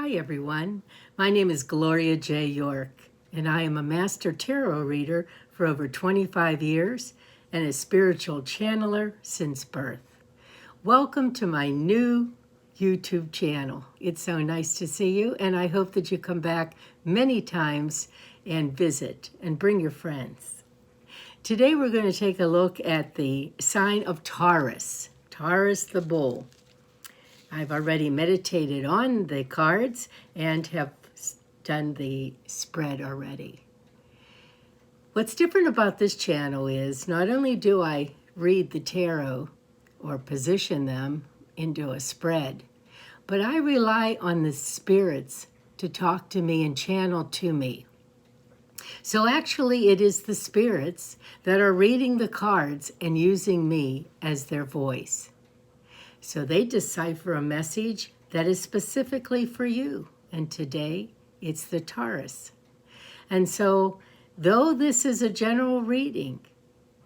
Hi everyone, my name is Gloria J. York, and I am a Master Tarot Reader for over 25 years and a spiritual channeler since birth. Welcome to my new YouTube channel. It's so nice to see you, and I hope that you come back many times and visit and bring your friends. Today we're going to take a look at the sign of Taurus, Taurus the bull. I've already meditated on the cards and have done the spread already. What's different about this channel is not only do I read the tarot or position them into a spread, but I rely on the spirits to talk to me and channel to me. So actually it is the spirits that are reading the cards and using me as their voice. So they decipher a message that is specifically for you. And today, it's the Taurus. And so, though this is a general reading,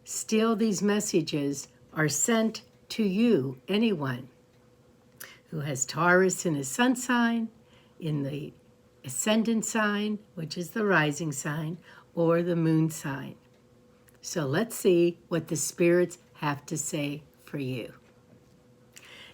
still these messages are sent to you, anyone who has Taurus in his sun sign, in the ascendant sign, which is the rising sign, or the moon sign. So let's see what the spirits have to say for you.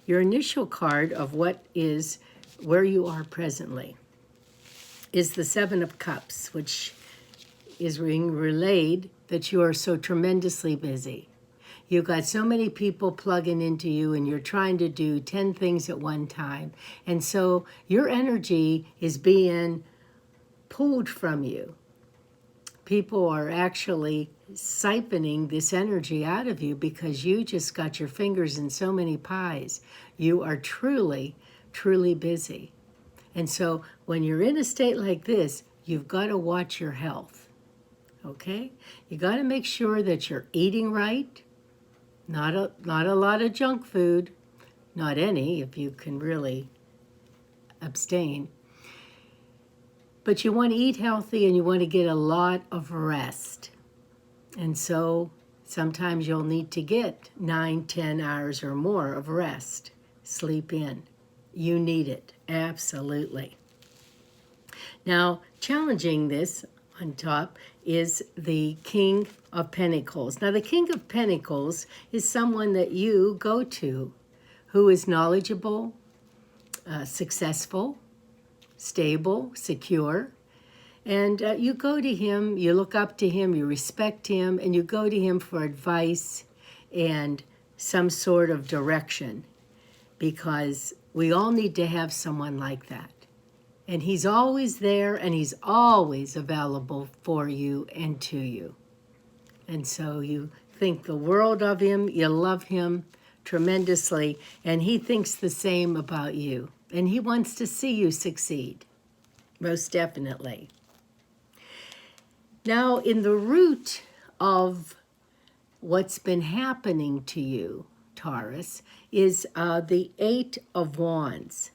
Your initial card of what is where you are presently is the Seven of Cups, which is being relayed that you are so tremendously busy. You've got so many people plugging into you and you're trying to do 10 things at one time. And so your energy is being pulled from you. People are actually siphoning this energy out of you because you just got your fingers in so many pies. You are truly, truly busy. And so when you're in a state like this, you've got to watch your health, okay? You got to make sure that you're eating right, not a lot of junk food, not any if you can really abstain. But you want to eat healthy and you want to get a lot of rest. And so sometimes you'll need to get 9, 10 hours or more of rest. Sleep in. You need it, absolutely. Now, challenging this on top is the King of Pentacles. Now, the King of Pentacles is someone that you go to who is knowledgeable, successful, stable, secure, and you go to him, you look up to him, you respect him, and you go to him for advice and some sort of direction, because we all need to have someone like that. And he's always there, and he's always available for you and to you. And so you think the world of him, you love him tremendously, and he thinks the same about you. And he wants to see you succeed, most definitely. Now, in the root of what's been happening to you, Taurus, is the Eight of Wands.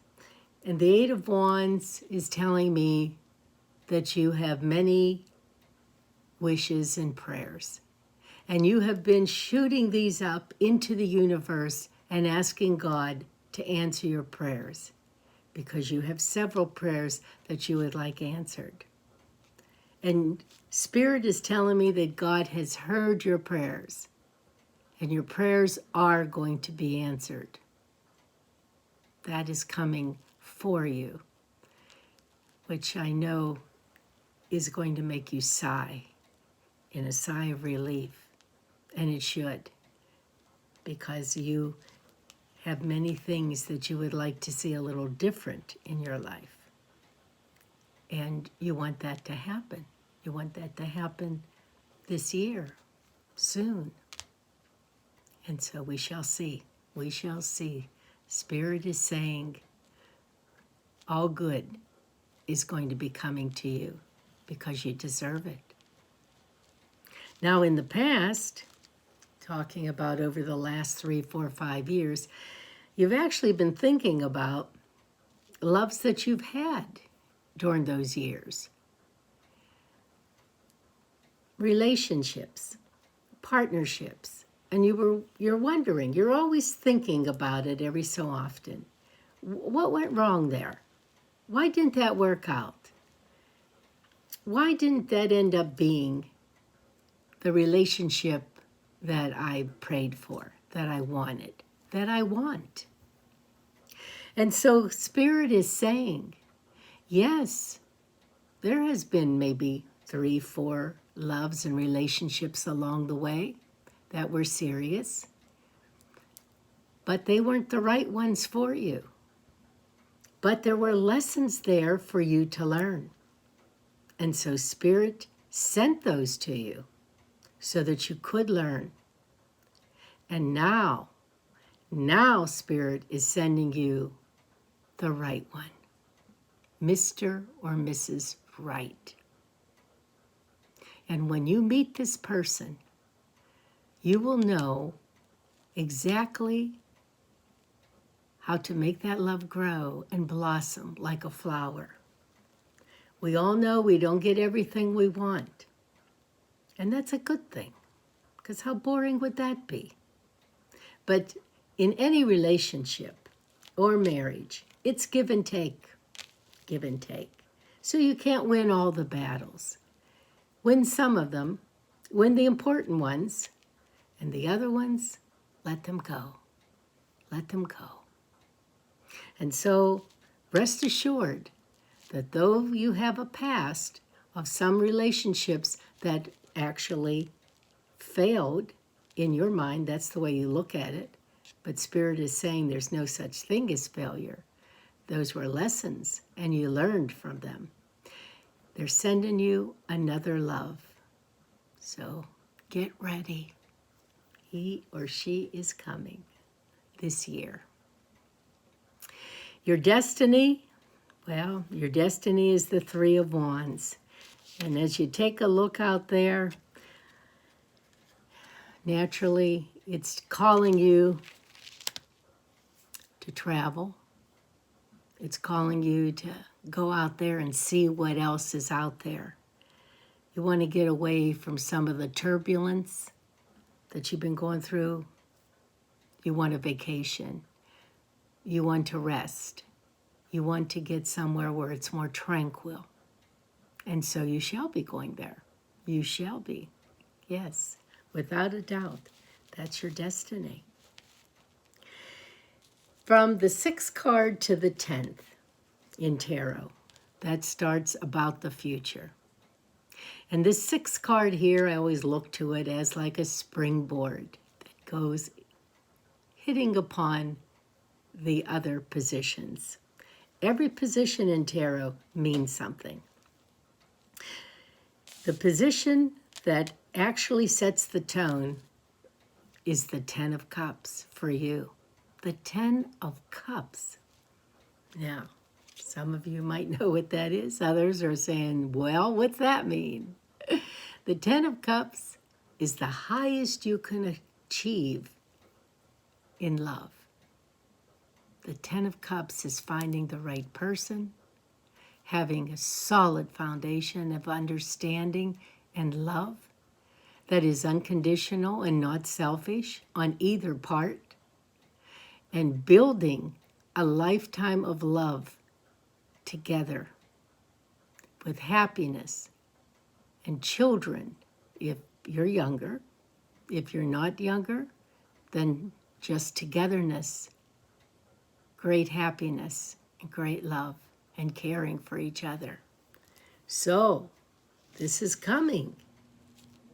And the Eight of Wands is telling me that you have many wishes and prayers. And you have been shooting these up into the universe and asking God to answer your prayers, because you have several prayers that you would like answered. And Spirit is telling me that God has heard your prayers, and your prayers are going to be answered. That is coming for you, which I know is going to make you sigh in a sigh of relief, and it should, because you have many things that you would like to see a little different in your life. And you want that to happen. You want that to happen this year, soon. And so we shall see. We shall see. Spirit is saying all good is going to be coming to you because you deserve it. Now, in the past, talking about over the last 3, 4, 5 years, you've actually been thinking about loves that you've had during those years. Relationships, partnerships, and you're wondering, you're always thinking about it every so often. What went wrong there? Why didn't that work out? Why didn't that end up being the relationship that I prayed for, that I wanted, that I want? And so Spirit is saying, yes, there has been maybe 3, 4 loves and relationships along the way that were serious, but they weren't the right ones for you. But there were lessons there for you to learn. And so Spirit sent those to you so that you could learn. And now Spirit is sending you the right one, Mr. or Mrs. Right. And when you meet this person, you will know exactly how to make that love grow and blossom like a flower. We all know we don't get everything we want. And that's a good thing, because how boring would that be? But in any relationship or marriage, it's give and take, give and take. So you can't win all the battles. Win some of them, win the important ones, and the other ones, let them go. Let them go. And so rest assured that though you have a past of some relationships that actually failed in your mind, that's the way you look at it, but Spirit is saying there's no such thing as failure. Those were lessons, and you learned from them. They're sending you another love. So get ready. He or she is coming this year. Your destiny, well, your destiny is the 3 of Wands. And as you take a look out there, naturally, it's calling you to travel. It's calling you to go out there and see what else is out there. You want to get away from some of the turbulence that you've been going through. You want a vacation. You want to rest. You want to get somewhere where it's more tranquil. And so you shall be going there. You shall be. Yes, without a doubt. That's your destiny. From the 6th card to the 10th in tarot, that starts about the future. And this 6th card here, I always look to it as like a springboard that goes hitting upon the other positions. Every position in tarot means something. The position that actually sets the tone is the 10 of Cups for you. The 10 of Cups. Now, some of you might know what that is. Others are saying, well, what's that mean? The 10 of Cups is the highest you can achieve in love. The 10 of Cups is finding the right person, having a solid foundation of understanding and love that is unconditional and not selfish on either part, and building a lifetime of love together with happiness and children if you're younger. If you're not younger, then just togetherness, great happiness, and great love, and caring for each other. So, this is coming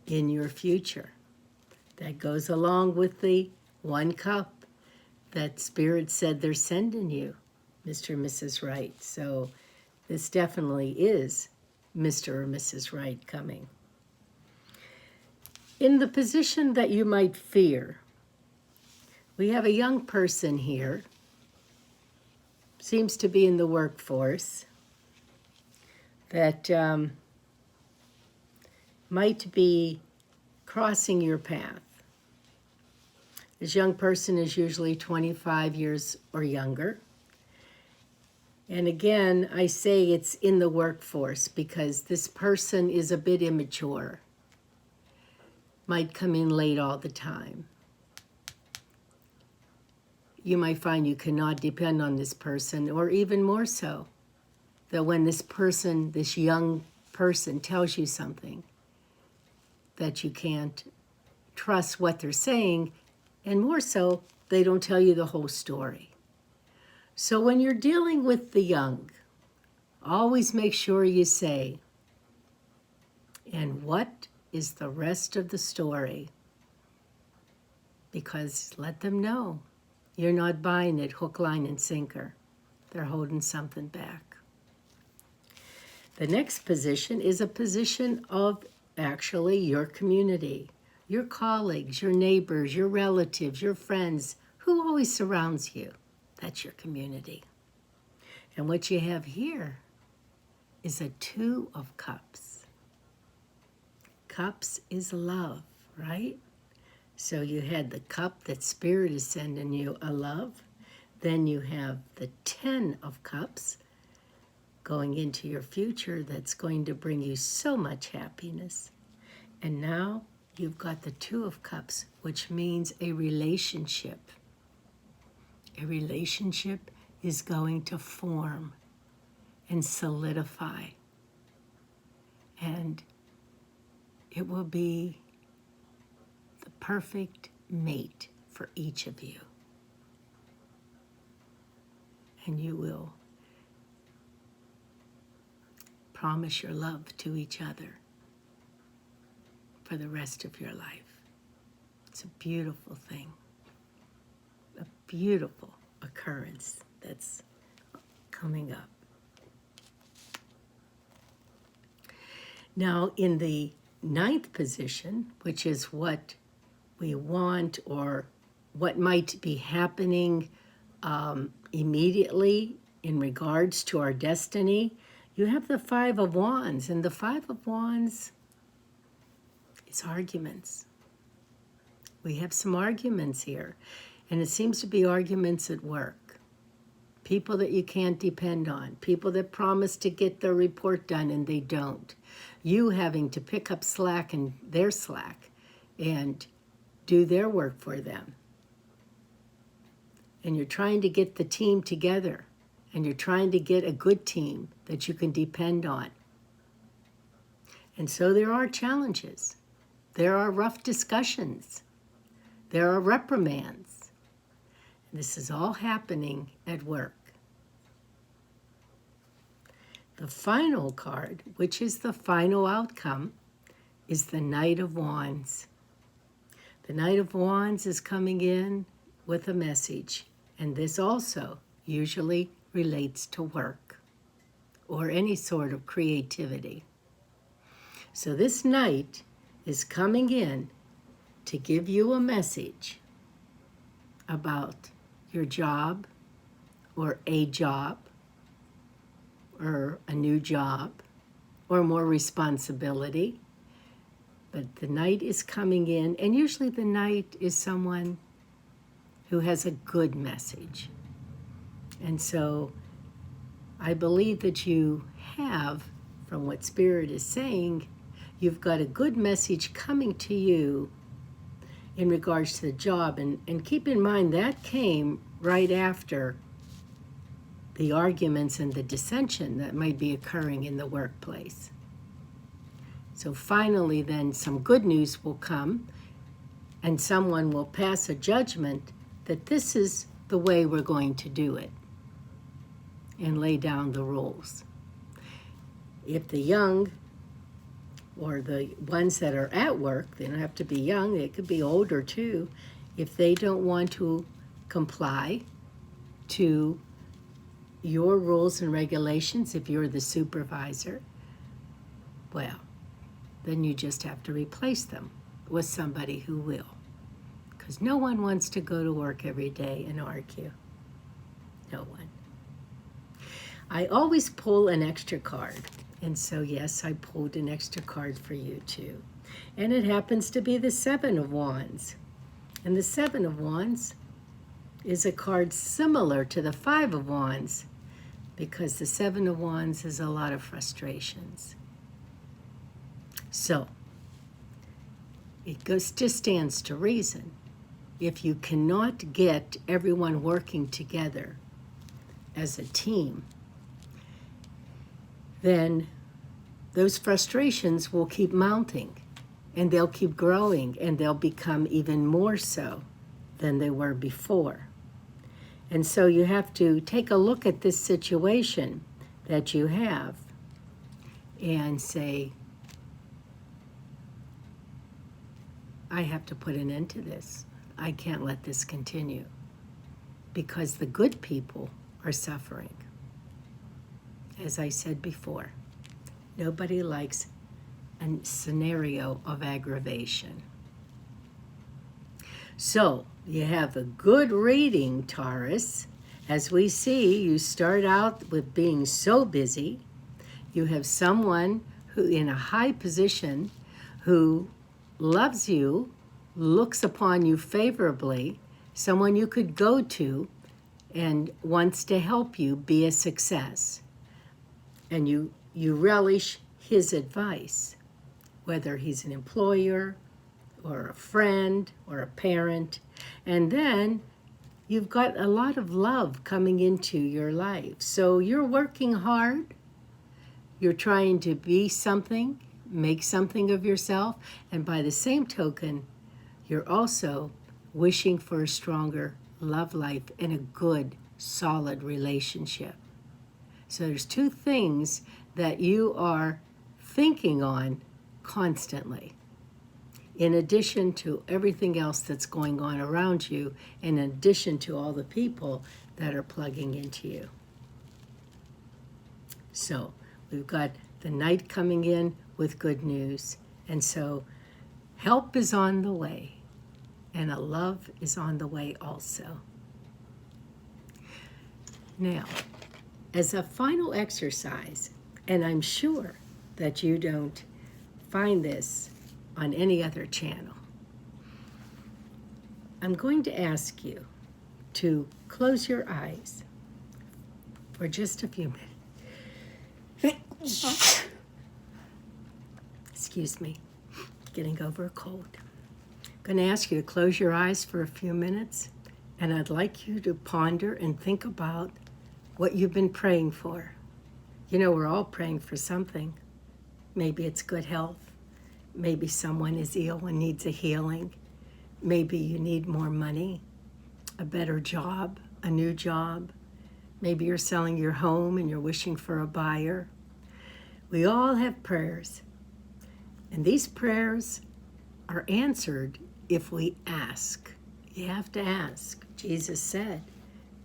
in your future. That goes along with the 1 cup that Spirit said they're sending you, Mr. and Mrs. Right. So, this definitely is Mr. or Mrs. Right coming. In the position that you might fear, we have a young person here, seems to be in the workforce, that might be crossing your path. This young person is usually 25 years or younger. And again, I say it's in the workforce because this person is a bit immature. Might come in late all the time. You might find you cannot depend on this person, or even more so. that when this person, this young person, tells you something, that you can't trust what they're saying, and more so, they don't tell you the whole story. So when you're dealing with the young, always make sure you say, and what is the rest of the story? Because let them know you're not buying it hook, line, and sinker. They're holding something back. The next position is a position of actually your community, your colleagues, your neighbors, your relatives, your friends, who always surrounds you. That's your community. And what you have here is a 2 of Cups. Cups is love, right? So you had the cup that Spirit is sending you, a love. Then you have the 10 of Cups going into your future that's going to bring you so much happiness. And now you've got the 2 of Cups, which means a relationship. A relationship is going to form and solidify. And it will be the perfect mate for each of you. And you will promise your love to each other for the rest of your life. It's a beautiful thing, a beautiful occurrence that's coming up. Now, in the 9th position, which is what we want or what might be happening immediately in regards to our destiny, you have the 5 of Wands. And the 5 of Wands is arguments. We have some arguments here. And it seems to be arguments at work. People that you can't depend on. People that promise to get their report done and they don't. You having to pick up slack and their slack and do their work for them. And you're trying to get the team together. And you're trying to get a good team that you can depend on. And so there are challenges. There are rough discussions. There are reprimands. This is all happening at work. The final card, which is the final outcome, is the Knight of Wands. The Knight of Wands is coming in with a message, and this also usually relates to work or any sort of creativity. So this Knight is coming in to give you a message about your job or a job or a new job or more responsibility. But the Knight is coming in, and usually the Knight is someone who has a good message. And so I believe that you have, from what Spirit is saying, you've got a good message coming to you in regards to the job. And keep in mind, that came right after the arguments and the dissension that might be occurring in the workplace. So finally, then, some good news will come, and someone will pass a judgment that this is the way we're going to do it, and lay down the rules. If the young, or the ones that are at work, they don't have to be young, they could be older too, if they don't want to comply to your rules and regulations, if you're the supervisor, well, then you just have to replace them with somebody who will. Because no one wants to go to work every day and argue. No one. I always pull an extra card. And so, yes, I pulled an extra card for you too. And it happens to be the 7 of Wands. And the 7 of Wands is a card similar to the 5 of Wands, because the 7 of Wands is a lot of frustrations. So, it just stands to reason. If you cannot get everyone working together as a team, then those frustrations will keep mounting, and they'll keep growing, and they'll become even more so than they were before. And so you have to take a look at this situation that you have and say, I have to put an end to this. I can't let this continue, because the good people are suffering. As I said before, nobody likes a scenario of aggravation. So you have a good reading, Taurus. As we see, you start out with being so busy. You have someone who in a high position who loves you, looks upon you favorably, someone you could go to and wants to help you be a success. And you relish his advice, whether he's an employer or a friend or a parent. And then you've got a lot of love coming into your life. So you're working hard. You're trying to be something, make something of yourself. And by the same token, you're also wishing for a stronger love life and a good, solid relationship. So there's two things that you are thinking on constantly, in addition to everything else that's going on around you, in addition to all the people that are plugging into you. So we've got the Knight coming in with good news. And so help is on the way, and a love is on the way also. Now, as a final exercise, and I'm sure that you don't find this on any other channel, I'm going to ask you to close your eyes for just a few minutes. Excuse me, getting over a cold. I'm going to ask you to close your eyes for a few minutes, and I'd like you to ponder and think about what you've been praying for. You know, we're all praying for something. Maybe it's good health. Maybe someone is ill and needs a healing. Maybe you need more money, a better job, a new job. Maybe you're selling your home and you're wishing for a buyer. We all have prayers. And these prayers are answered if we ask. You have to ask. Jesus said,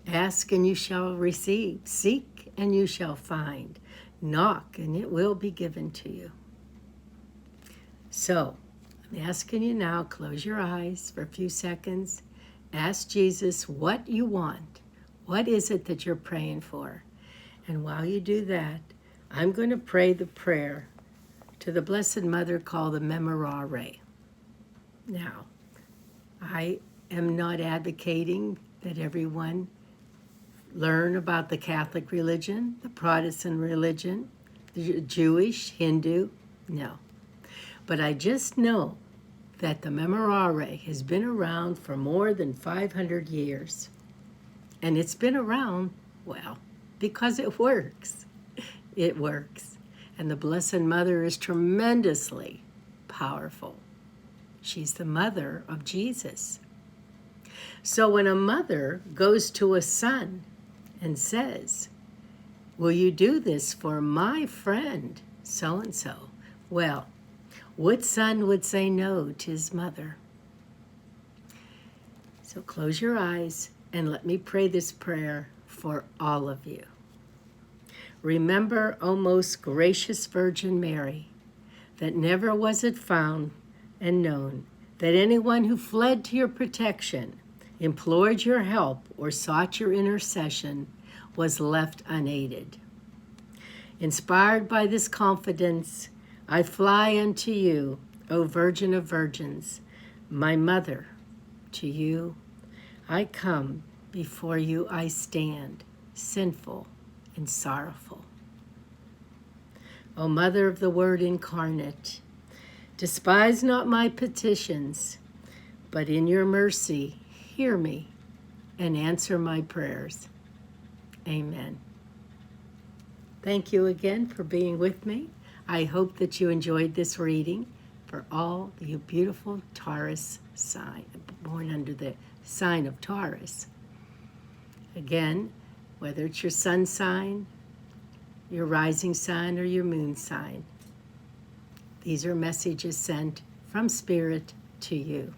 ask and you shall receive. Seek and you shall find. Knock and it will be given to you. So, I'm asking you now, close your eyes for a few seconds. Ask Jesus what you want. What is it that you're praying for? And while you do that, I'm going to pray the prayer to the Blessed Mother called the Memorare. Now, I am not advocating that everyone learn about the Catholic religion, the Protestant religion, the Jewish, Hindu, no. But I just know that the Memorare has been around for more than 500 years. And it's been around, well, because it works. It works. And the Blessed Mother is tremendously powerful. She's the mother of Jesus. So when a mother goes to a son and says, will you do this for my friend so-and-so? Well, what son would say no to his mother? So close your eyes and let me pray this prayer for all of you. Remember, O most gracious Virgin Mary, that never was it found and known that anyone who fled to your protection, implored your help, or sought your intercession was left unaided. Inspired by this confidence, I fly unto you, O Virgin of Virgins, my Mother. To you I come, before you I stand, sinful and sorrowful. O Mother of the Word incarnate, despise not my petitions, but in your mercy hear me and answer my prayers. Amen. Thank you again for being with me. I hope that you enjoyed this reading for all you beautiful Taurus sign, born under the sign of Taurus. Again, whether it's your sun sign, your rising sign, or your moon sign, these are messages sent from Spirit to you.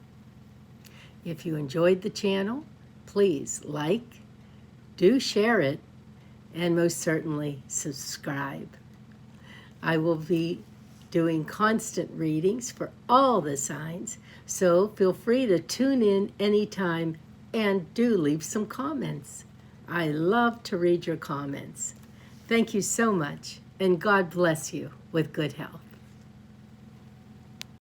If you enjoyed the channel, please like, do share it, and most certainly subscribe. I will be doing constant readings for all the signs, so feel free to tune in anytime and do leave some comments. I love to read your comments. Thank you so much, and God bless you with good health.